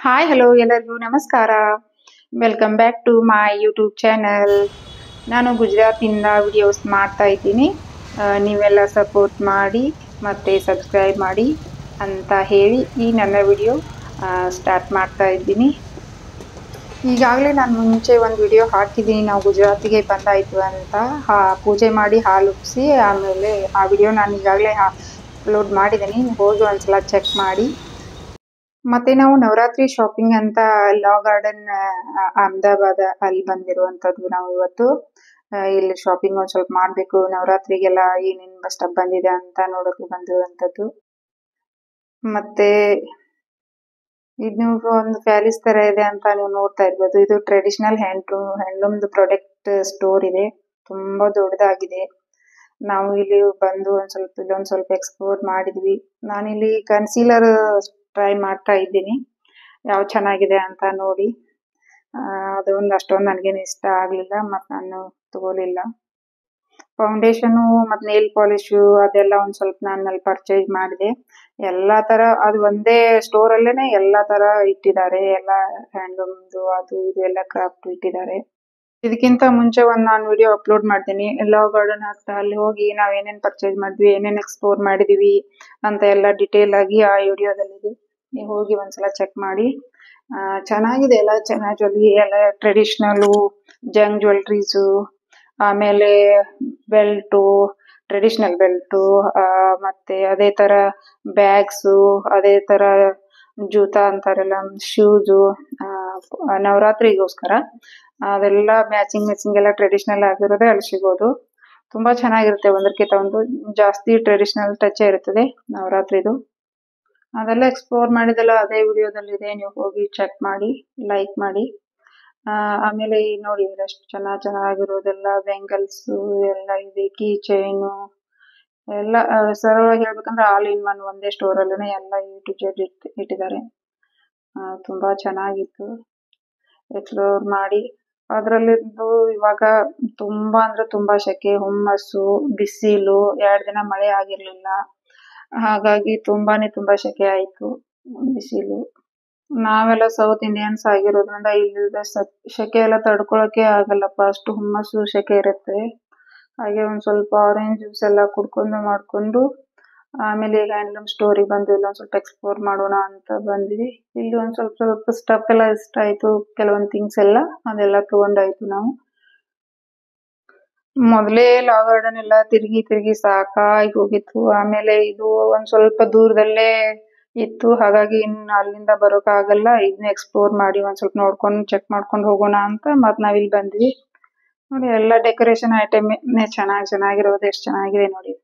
Hi hello ಎಲ್ಲರಿಗೂ ನಮಸ್ಕಾರ. Welcome back to my YouTube channel. ನಾನು ಗುಜರಾತಿಂದ ವಿಡಿಯೋಸ್ ಮಾಡ್ತಾ ಇದ್ದೀನಿ. ನೀವೆಲ್ಲ ಸಪೋರ್ಟ್ ಮಾಡಿ ಮತ್ತು ಸಬ್ಸ್ಕ್ರೈಬ್ ಮಾಡಿ ಅಂತ ಹೇಳಿ ಈ ನನ್ನ ವಿಡಿಯೋ ಸ್ಟಾರ್ಟ್ ಮಾಡ್ತಾ ಇದ್ದೀನಿ. ಈಗಾಗಲೇ ನಾನು ಮುಂಚೆ ಒಂದು ವಿಡಿಯೋ ಹಾಕಿದ್ದೀನಿ, ನಾವು ಗುಜರಾತಿಗೆ ಬಂದಾಯಿತು ಅಂತ. ಪೂಜೆ ಮಾಡಿ ಹಾಲು ಉಪ್ಪಿಸಿ ಆಮೇಲೆ ಆ ವಿಡಿಯೋ ನಾನು ಈಗಾಗಲೇ ಅಪ್ಲೋಡ್ ಮಾಡಿದ್ದೀನಿ. ಹೋಗಿ ಒಂದ್ಸಲ ಚೆಕ್ ಮಾಡಿ. ಮತ್ತೆ ನಾವು ನವರಾತ್ರಿ ಶಾಪಿಂಗ್ ಅಂತ ಲಾ ಗಾರ್ಡನ್ ಅಹಮದಾಬಾದ್ ಅಲ್ಲಿ ಬಂದಿರುವಂತದ್ದು. ನಾವು ಇವತ್ತು ಇಲ್ಲಿ ಶಾಪಿಂಗ್ ಒಂದ್ ಸ್ವಲ್ಪ ಮಾಡ್ಬೇಕು, ನವರಾತ್ರಿಗೆಲ್ಲ ಏನೇನು ಸ್ಟಫ್ ಬಂದಿದೆ ಅಂತ ನೋಡೋಕೆ ಬಂದಿರುವಂತದ್ದು. ಮತ್ತೆ ಇದು ಒಂದು ಪ್ಯಾಲೇಸ್ ತರ ಇದೆ ಅಂತ ನೀವು ನೋಡ್ತಾ ಇರ್ಬೋದು. ಇದು ಟ್ರೆಡಿಷನಲ್ ಹ್ಯಾಂಡ್ಲೂಮ್ದು ಪ್ರಾಡಕ್ಟ್ ಸ್ಟೋರ್ ಇದೆ, ತುಂಬಾ ದೊಡ್ಡದಾಗಿದೆ. ನಾವು ಇಲ್ಲಿ ಬಂದು ಇಲ್ಲೊಂದ್ ಸ್ವಲ್ಪ ಎಕ್ಸ್ಪ್ಲೋರ್ ಮಾಡಿದ್ವಿ. ನಾನಿಲ್ಲಿ ಕನ್ಸೀಲರ್ ಟ್ರೈ ಮಾಡ್ತಾ ಇದ್ದೀನಿ, ಯಾವ ಚೆನ್ನಾಗಿದೆ ಅಂತ ನೋಡಿ. ಅದೊಂದು ಅಷ್ಟೊಂದು ನನಗೇನು ಇಷ್ಟ ಆಗ್ಲಿಲ್ಲ, ಮತ್ತೆ ನಾನು ತಗೋಲಿಲ್ಲ. ಫೌಂಡೇಶನು ಮತ್ತು ನೇಲ್ ಪಾಲಿಶು ಅದೆಲ್ಲ ಒಂದ್ ಸ್ವಲ್ಪ ನಾನು ಅಲ್ಲಿ ಪರ್ಚೇಸ್ ಮಾಡಿದೆ. ಎಲ್ಲಾ ತರ ಅದು ಒಂದೇ ಸ್ಟೋರ್ ಅಲ್ಲೇನೆ ಎಲ್ಲಾ ತರ ಇಟ್ಟಿದ್ದಾರೆ, ಎಲ್ಲ ಹ್ಯಾಂಡ್ಲೂಮ್ದು ಅದು ಇದು ಎಲ್ಲ ಕ್ರಾಫ್ಟ್ ಇಟ್ಟಿದ್ದಾರೆ. ಇದಕ್ಕಿಂತ ಮುಂಚೆ ನಾನು ವಿಡಿಯೋ ಅಪ್ಲೋಡ್ ಮಾಡ್ತೀನಿ ಲಾ ಗಾರ್ಡನ್ ಹತ್ರ. ಅಲ್ಲಿ ಹೋಗಿ ನಾವ್ ಏನೇನ್ ಪರ್ಚೇಸ್ ಮಾಡಿದ್ವಿ, ಏನೇನ್ ಎಕ್ಸ್ಪ್ಲೋರ್ ಮಾಡಿದೀವಿ ಅಂತ ಎಲ್ಲ ಡಿಟೇಲ್ ಆಗಿ ಆ ವಿಡಿಯೋದಲ್ಲಿದೆ. ನೀವು ಹೋಗಿ ಒಂದ್ಸಲ ಚೆಕ್ ಮಾಡಿ. ಚೆನ್ನಾಗಿದೆ, ಎಲ್ಲ ಚೆನ್ನಾಗಿ ಎಲ್ಲ ಟ್ರೆಡಿಷನಲ್ ಜಂಗ್ ಜ್ಯುವೆಲ್ರೀಸು, ಆಮೇಲೆ ಬೆಲ್ಟು, ಟ್ರೆಡಿಷನಲ್ ಬೆಲ್ಟು, ಮತ್ತೆ ಅದೇ ತರ ಬ್ಯಾಗ್ಸು, ಅದೇ ತರ ಜೂತಾ ಅಂತಾರಲ್ಲ ಶೂಸು, ನವರಾತ್ರಿಗೋಸ್ಕರ ಅದೆಲ್ಲ ಮ್ಯಾಚಿಂಗ್ ಎಲ್ಲ ಟ್ರೆಡಿಷನಲ್ ಆಗಿರೋದೇ ಅಲ್ಲಿ ಸಿಗೋದು. ತುಂಬಾ ಚೆನ್ನಾಗಿರುತ್ತೆ, ಒಂದಕ್ಕಿಂತ ಒಂದು ಜಾಸ್ತಿ ಟ್ರೆಡಿಷನಲ್ ಟಚ್ ಇರುತ್ತದೆ ನವರಾತ್ರಿದು. ಅದೆಲ್ಲ ಎಕ್ಸ್ಪ್ಲೋರ್ ಮಾಡಿದೆಲ್ಲ ಅದೇ ವಿಡಿಯೋದಲ್ಲಿ ಇದೆ, ನೀವು ಹೋಗಿ ಚೆಕ್ ಮಾಡಿ, ಲೈಕ್ ಮಾಡಿ. ಆಮೇಲೆ ನೋಡಿ ಎಷ್ಟು ಚೆನ್ನಾಗಿರೋದೆಲ್ಲ ಬ್ಯಾಂಗಲ್ಸ್ ಎಲ್ಲ ಇದೆ, ಕೀ ಚೈನು ಎಲ್ಲ. ಸರಳವಾಗಿ ಹೇಳ್ಬೇಕಂದ್ರೆ ಆಲ್ ಇನ್ ಒನ್ ಒಂದೇ ಸ್ಟೋರ್ ಅಲ್ಲೇ ಎಲ್ಲ ಟು ಜೆಡ್ ಇಟ್ಟಿದ್ದಾರೆ. ತುಂಬಾ ಚೆನ್ನಾಗಿತ್ತು, ಎಕ್ಸ್ಪ್ಲೋರ್ ಮಾಡಿ. ಅದ್ರಲ್ಲಿದ್ದು ಇವಾಗ ತುಂಬಾ ಅಂದ್ರೆ ತುಂಬಾ ಸೆಕೆ, ಹುಮ್ಮಸ್ಸು, ಬಿಸಿಲು, 2 ದಿನ ಮಳೆ ಆಗಿರ್ಲಿಲ್ಲ. ಹಾಗಾಗಿ ತುಂಬಾ ಸೆಕೆ ಆಯ್ತು, ಬಿಸಿಲು. ನಾವೆಲ್ಲ ಸೌತ್ ಇಂಡಿಯನ್ಸ್ ಆಗಿರೋದ್ರಿಂದ ಇಲ್ಲಿ ಸೆಕೆ ಎಲ್ಲ ತಡ್ಕೊಳಕ್ಕೆ ಆಗಲ್ಲಪ್ಪ, ಅಷ್ಟು ಹುಮ್ಮಸ್ಸು ಸೆಕೆ ಇರುತ್ತೆ. ಹಾಗೆ ಒಂದ್ ಸ್ವಲ್ಪ ಆರೆಂಜ್ ಜ್ಯೂಸ್ ಎಲ್ಲ ಮಾಡ್ಕೊಂಡು ಆಮೇಲೆ ಹ್ಯಾಂಡ್ಲೂಮ್ ಸ್ಟೋರಿಗೆ ಬಂದು ಇಲ್ಲ ಒಂದ್ ಸ್ವಲ್ಪ ಎಕ್ಸ್ಪ್ಲೋರ್ ಮಾಡೋಣ ಅಂತ ಬಂದ್ವಿ. ಇಲ್ಲಿ ಒಂದ್ ಸ್ವಲ್ಪ ಸ್ಟಫ್ ಎಲ್ಲ ಇಷ್ಟ ಆಯ್ತು, ಕೆಲವೊಂದ್ ಥಿಂಗ್ಸ್ ಎಲ್ಲ ಅದೆಲ್ಲ ತಗೊಂಡಾಯ್ತು ನಾವು. ಮೊದಲೇ ಲಾ ಗಾರ್ಡನ್ ಎಲ್ಲ ತಿರುಗಿ ಸಾಕಾಗಿ ಹೋಗಿತ್ತು. ಆಮೇಲೆ ಇದು ಒಂದ್ ಸ್ವಲ್ಪ ದೂರದಲ್ಲೇ ಇತ್ತು, ಹಾಗಾಗಿ ಇನ್ನು ಅಲ್ಲಿಂದ ಬರೋಕ್ ಆಗಲ್ಲ. ಇದನ್ನ ಎಕ್ಸ್ಪ್ಲೋರ್ ಮಾಡಿ ಒಂದ್ ಸ್ವಲ್ಪ ನೋಡ್ಕೊಂಡು ಚೆಕ್ ಮಾಡ್ಕೊಂಡು ಹೋಗೋಣ ಅಂತ ಮತ್ ನಾವಿಲ್ಲಿ ಬಂದ್ವಿ. ನೋಡಿ ಎಲ್ಲ ಡೆಕೋರೇಷನ್ ಐಟಮ್ ಚೆನ್ನಾಗಿರೋದು ಎಷ್ಟು ಚೆನ್ನಾಗಿದೆ ನೋಡಿ.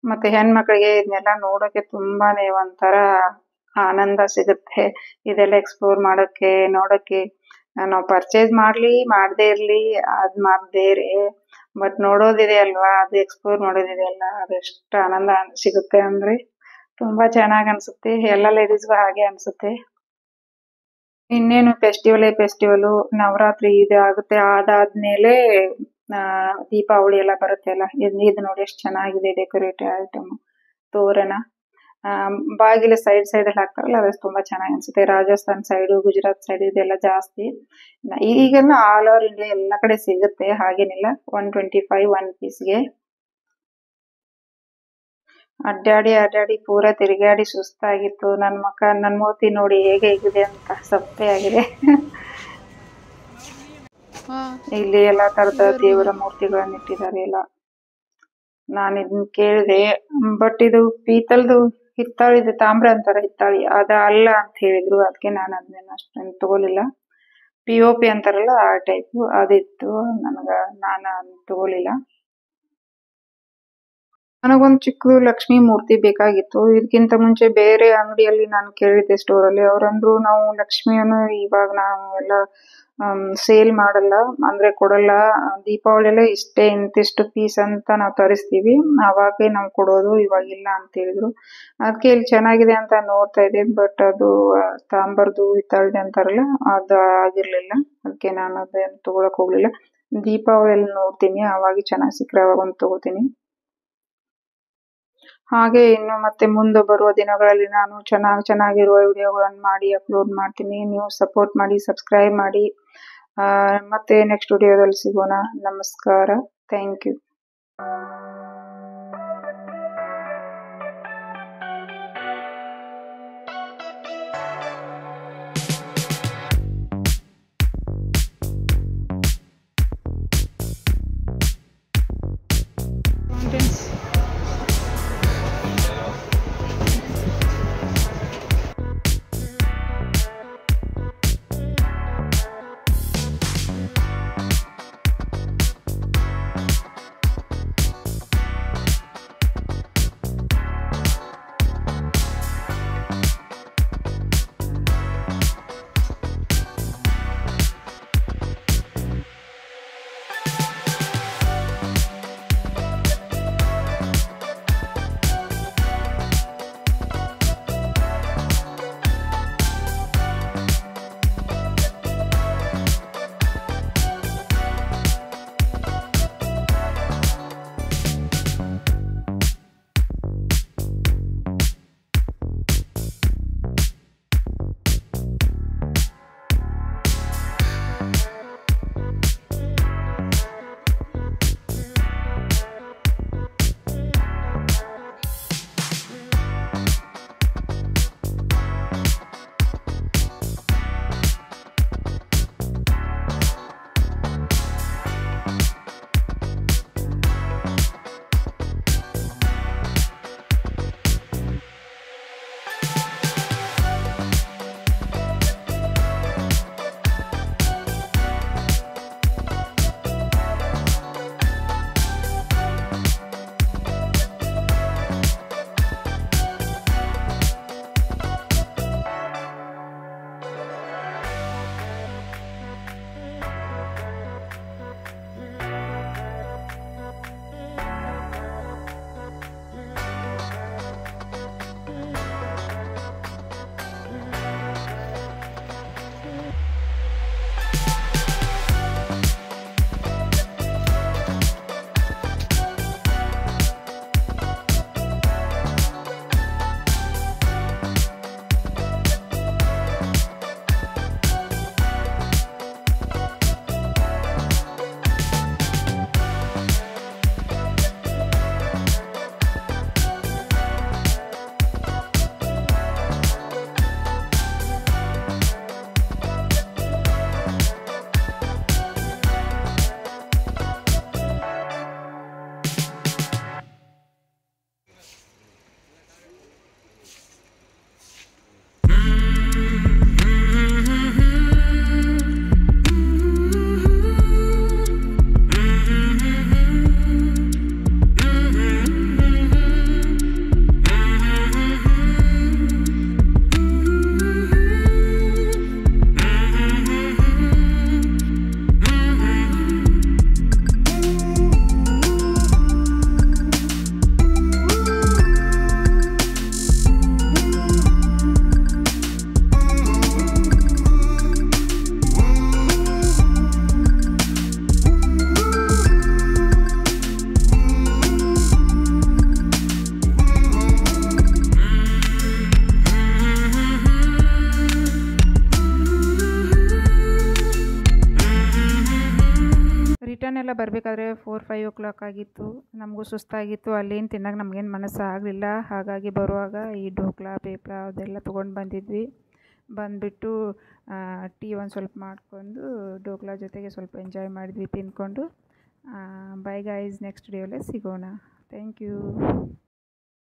ಮತ್ತೆ ಹೆಣ್ಮಕ್ಳಿಗೆ ಇದನ್ನೆಲ್ಲ ನೋಡೋಕೆ ತುಂಬಾನೇ ಒಂಥರ ಆನಂದ ಸಿಗುತ್ತೆ, ಇದೆಲ್ಲ ಎಕ್ಸ್ಪ್ಲೋರ್ ಮಾಡೋಕೆ ನೋಡೋಕೆ. ನಾವು ಪರ್ಚೇಸ್ ಮಾಡದೇ ಇರ್ಲಿ ಅದ್ ಬೇರೆ, ಬಟ್ ನೋಡೋದಿದೆ ಅಲ್ವಾ, ಅದು ಎಕ್ಸ್ಪ್ಲೋರ್ ಮಾಡೋದಿದೆ ಅಲ್ಲ, ಅದೆಷ್ಟು ಆನಂದ ಸಿಗುತ್ತೆ ಅಂದ್ರೆ ತುಂಬಾ ಚೆನ್ನಾಗ್ ಅನ್ಸುತ್ತೆ. ಎಲ್ಲ ಲೇಡೀಸ್ಗೂ ಹಾಗೆ ಅನ್ಸುತ್ತೆ. ಇನ್ನೇನು ಫೆಸ್ಟಿವಲ್ ನವರಾತ್ರಿ ಇದು ಆಗುತ್ತೆ, ಅದಾದ್ಮೇಲೆ ದೀಪಾವಳಿ ಎಲ್ಲ ಬರುತ್ತೆ ಅಲ್ಲ. ಇದು ನೋಡಿ ಎಷ್ಟು ಚೆನ್ನಾಗಿದೆ ಡೆಕೋರೇಟಿವ್ ಐಟಮ್, ತೋರಣ. ಬಾಗಿಲ ಸೈಡ್ ಅಲ್ಲಿ ಹಾಕ್ತಾರಲ್ಲ, ಅದು ತುಂಬಾ ಚೆನ್ನಾಗಿ ಅನ್ಸುತ್ತೆ. ರಾಜಸ್ಥಾನ್ ಸೈಡ್, ಗುಜರಾತ್ ಸೈಡ್ ಇದೆಲ್ಲ ಜಾಸ್ತಿ. ಈಗೆಲ್ಲ ಆಲ್ ಓವರ್ ಇಂಡಿಯಾ ಎಲ್ಲ ಕಡೆ ಸಿಗುತ್ತೆ, ಹಾಗೇನಿಲ್ಲ. 125 1 ಪೀಸ್ಗೆ. ಅಡ್ಡಾಡಿ ಪೂರಾ ತಿರುಗಾಡಿ ಸುಸ್ತಾಗಿತ್ತು. ನನ್ ಮೂತಿ ನೋಡಿ ಹೇಗೆ ಇದೆ ಅಂತ, ಸಪ್ಪೆ ಆಗಿದೆ. ಇಲ್ಲಿ ಎಲ್ಲಾ ತರದ ದೇವರ ಮೂರ್ತಿಗಳನ್ನ ಇಟ್ಟಿದ್ದಾರೆ ಎಲ್ಲ. ನಾನು ಇದನ್ನ ಕೇಳಿದೆ, ಬಟ್ ಇದು ಪೀತಲ್ದು ಹಿತ್ತಾಳಿದು, ತಾಮ್ರ ಅಂತಾರ ಹಿತ್ತಾಳಿ, ಅದ ಅಲ್ಲ ಅಂತ ಹೇಳಿದ್ರು. ಅದಕ್ಕೆ ನಾನು ಅದನ್ನೆಲ್ಲ ಅಷ್ಟೊಂದು ತಗೋಲಿಲ್ಲ. POP ಅಂತಾರಲ್ಲ ಆ ಟೈಪ್ ಅದಿತ್ತು, ನಾನು ತಗೋಲಿಲ್ಲ. ನನಗೊಂದು ಚಿಕ್ಕ ಲಕ್ಷ್ಮಿ ಮೂರ್ತಿ ಬೇಕಾಗಿತ್ತು. ಇದಕ್ಕಿಂತ ಮುಂಚೆ ಬೇರೆ ಅಂಗಡಿಯಲ್ಲಿ ನಾನು ಕೇಳಿದ್ದೆ, ಸ್ಟೋರ್ ಅಲ್ಲಿ. ಅವ್ರಂದ್ರು ನಾವು ಲಕ್ಷ್ಮಿಯನ್ನು ಇವಾಗ ನಾವು ಎಲ್ಲ ಸೇಲ್ ಮಾಡಲ್ಲ, ಅಂದ್ರೆ ಕೊಡಲ್ಲ. ದೀಪಾವಳಿಯಲ್ಲೇ ಇಂತಿಷ್ಟು ಪೀಸ್ ಅಂತ ನಾವು ತರಿಸ್ತೀವಿ, ಅವಾಗೆ ನಾವು ಕೊಡೋದು, ಇವಾಗಿಲ್ಲ ಅಂತ ಹೇಳಿದ್ರು. ಅದಕ್ಕೆ ಇಲ್ಲಿ ಚೆನ್ನಾಗಿದೆ ಅಂತ ನೋಡ್ತಾ ಇದ್ದೆ, ಬಟ್ ಅದು ತಾಮ್ರದ್ದು ಹಿತ್ತಾಳ್ದು ಅಂತಾರಲ್ಲ ಅದು ಆಗಿರ್ಲಿಲ್ಲ. ಅದಕ್ಕೆ ನಾನು ಅದನ್ನ ತಗೊಳಕ್ ಹೋಗ್ಲಿಲ್ಲ. ದೀಪಾವಳಿಯಲ್ಲಿ ನೋಡ್ತೀನಿ, ಅವಾಗ ಚೆನ್ನಾಗಿ ಸಿಕ್ಕರೆ ಅವಾಗ ಒಂದು ತಗೋತೀನಿ. ಹಾಗೆ ಇನ್ನು ಮತ್ತೆ ಮುಂದೆ ಬರುವ ದಿನಗಳಲ್ಲಿ ನಾನು ಚೆನ್ನಾಗಿರುವ ವಿಡಿಯೋಗಳನ್ನು ಮಾಡಿ ಅಪ್ಲೋಡ್ ಮಾಡ್ತೀನಿ. ನೀವು ಸಪೋರ್ಟ್ ಮಾಡಿ, ಸಬ್ಸ್ಕ್ರೈಬ್ ಮಾಡಿ. ಮತ್ತೆ ನೆಕ್ಸ್ಟ್ ವಿಡಿಯೋದಲ್ಲಿ ಸಿಗೋಣ. ನಮಸ್ಕಾರ. Thank you. ರಿಟರ್ನ್ ಎಲ್ಲ ಬರಬೇಕಾದ್ರೆ 4-5 ಓ ಕ್ಲಾಕ್ ಆಗಿತ್ತು. ನಮಗೂ ಸುಸ್ತಾಗಿತ್ತು. ಅಲ್ಲೇನು ತಿನ್ನೋಕೆ ನಮಗೇನು ಮನಸ್ಸು ಆಗಲಿಲ್ಲ. ಹಾಗಾಗಿ ಬರುವಾಗ ಈ ಢೋಕ್ಲಾ ಪೇಪ್ಲ ಅದೆಲ್ಲ ತೊಗೊಂಡು ಬಂದಿದ್ವಿ. ಬಂದುಬಿಟ್ಟು ಟೀ ಒಂದು ಸ್ವಲ್ಪ ಮಾಡಿಕೊಂಡು ಢೋಕ್ಲಾ ಜೊತೆಗೆ ಸ್ವಲ್ಪ ಎಂಜಾಯ್ ಮಾಡಿದ್ವಿ ತಿಂದ್ಕೊಂಡು. ಬೈ ಗೈಸ್, ನೆಕ್ಸ್ಟ್ ವಿಡಿಯೋಲ್ಲೇ ಸಿಗೋಣ. Thank you.